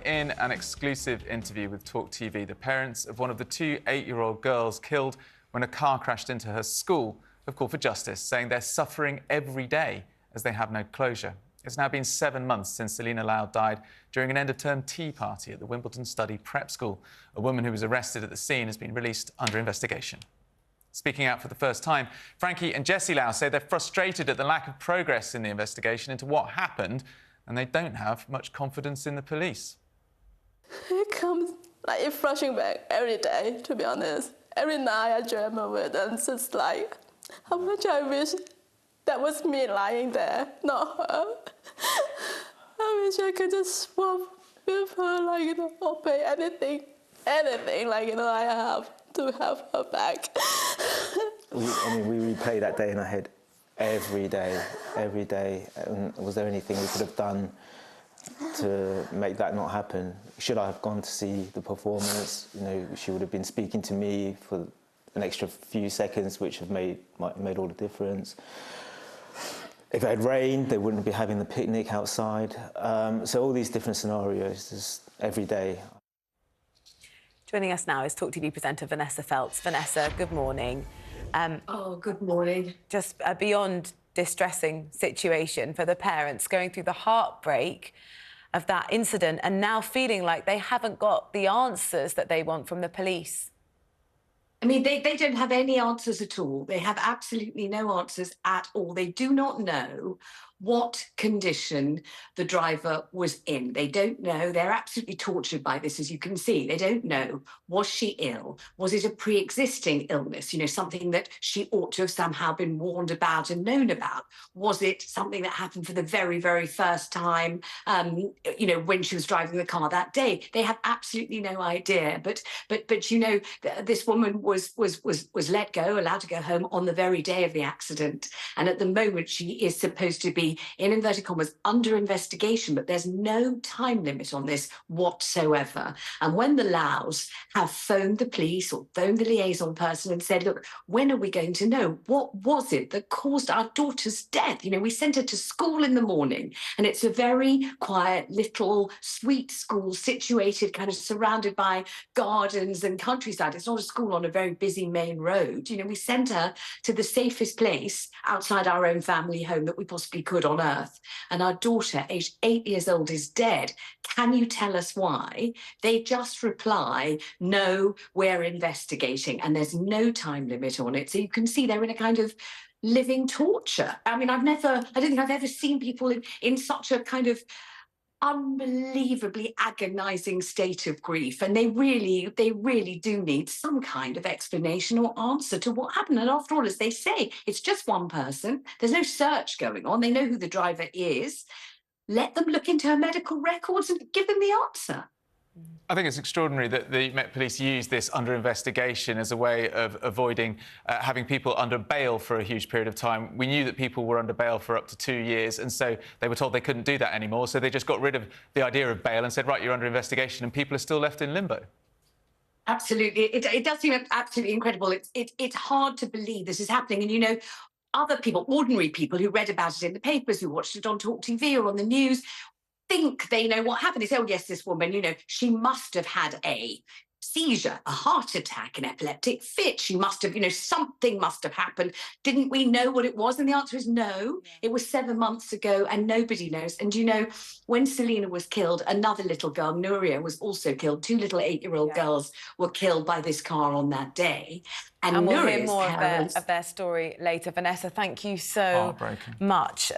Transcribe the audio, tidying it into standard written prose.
in an exclusive interview with TalkTV, the parents of one of the two 8-year-old girls killed when a car crashed into her school have called for justice, saying they're suffering every day as they have no closure. It's now been 7 months since Selena Lau died during an end-of-term tea party at the Wimbledon Study Prep School. A woman who was arrested at the scene has been released under investigation. Speaking out for the first time, Franky and Jessie Lau say they're frustrated at the lack of progress in the investigation into what happened, and they don't have much confidence in the police. It comes like it flashing back every day, to be honest. Every night I dream of it, and it's just like how much I wish that was me lying there, not her. I wish I could just swap with her, like, you know, or pay anything, like, you know, I have to have her back. We replay that day in our head every day. Was there anything we could have done to make that not happen? Should I have gone to see the performance? You know, she would have been speaking to me for an extra few seconds, which might have made all the difference. If it had rained, they wouldn't be having the picnic outside. So all these different scenarios, just every day. Joining us now is TalkTV presenter Vanessa Feltz. Vanessa, good morning. Good morning. Just a beyond distressing situation for the parents going through the heartbreak of that incident and now feeling like they haven't got the answers that they want from the police. I mean, they don't have any answers at all. They have absolutely no answers at all. They do not know what condition the driver was in. They don't know. They're absolutely tortured by this, as you can see. They don't know. Was she ill? Was it a pre-existing illness? You know, something that she ought to have somehow been warned about and known about? Was it something that happened for the very, very first time, you know, when she was driving the car that day? They have absolutely no idea. But you know, this woman was let go, allowed to go home on the very day of the accident. And at the moment, she is supposed to be, in inverted commas, under investigation, but there's no time limit on this whatsoever. And when the Laus have phoned the police or phoned the liaison person and said, look, when are we going to know? What was it that caused our daughter's death? You know, we sent her to school in the morning, and it's a very quiet, little, sweet school situated kind of surrounded by gardens and countryside. It's not a school on a very busy main road. You know, we sent her to the safest place outside our own family home that we possibly could on earth. And our daughter, aged 8 years old, is dead. Can you tell us why? They just reply, no, we're investigating. And there's no time limit on it. So you can see they're in a kind of living torture. I mean, I don't think I've ever seen people in such a kind of unbelievably agonising state of grief, and they really do need some kind of explanation or answer to what happened. And after all, as they say, it's just one person. There's no search going on. They know who the driver is. Let them look into her medical records and give them the answer. I think it's extraordinary that the Met Police use this under investigation as a way of avoiding having people under bail for a huge period of time. We knew that people were under bail for up to 2 years, and so they were told they couldn't do that anymore. So they just got rid of the idea of bail and said, right, you're under investigation, and people are still left in limbo. Absolutely. It does seem absolutely incredible. It's hard to believe this is happening. And, you know, other people, ordinary people who read about it in the papers, who watched it on TalkTV or on the news, think they know what happened. They say, oh, yes, this woman, you know, she must have had a seizure, a heart attack, an epileptic fit. She must have, you know, something must have happened. Didn't we know what it was? And the answer is no. It was 7 months ago and nobody knows. And, you know, when Selena was killed, another little girl, Nuria, was also killed. 2 little 8-year-old girls were killed by this car on that day. And we'll hear Nuria's more parents... of their story later. Vanessa, thank you so much.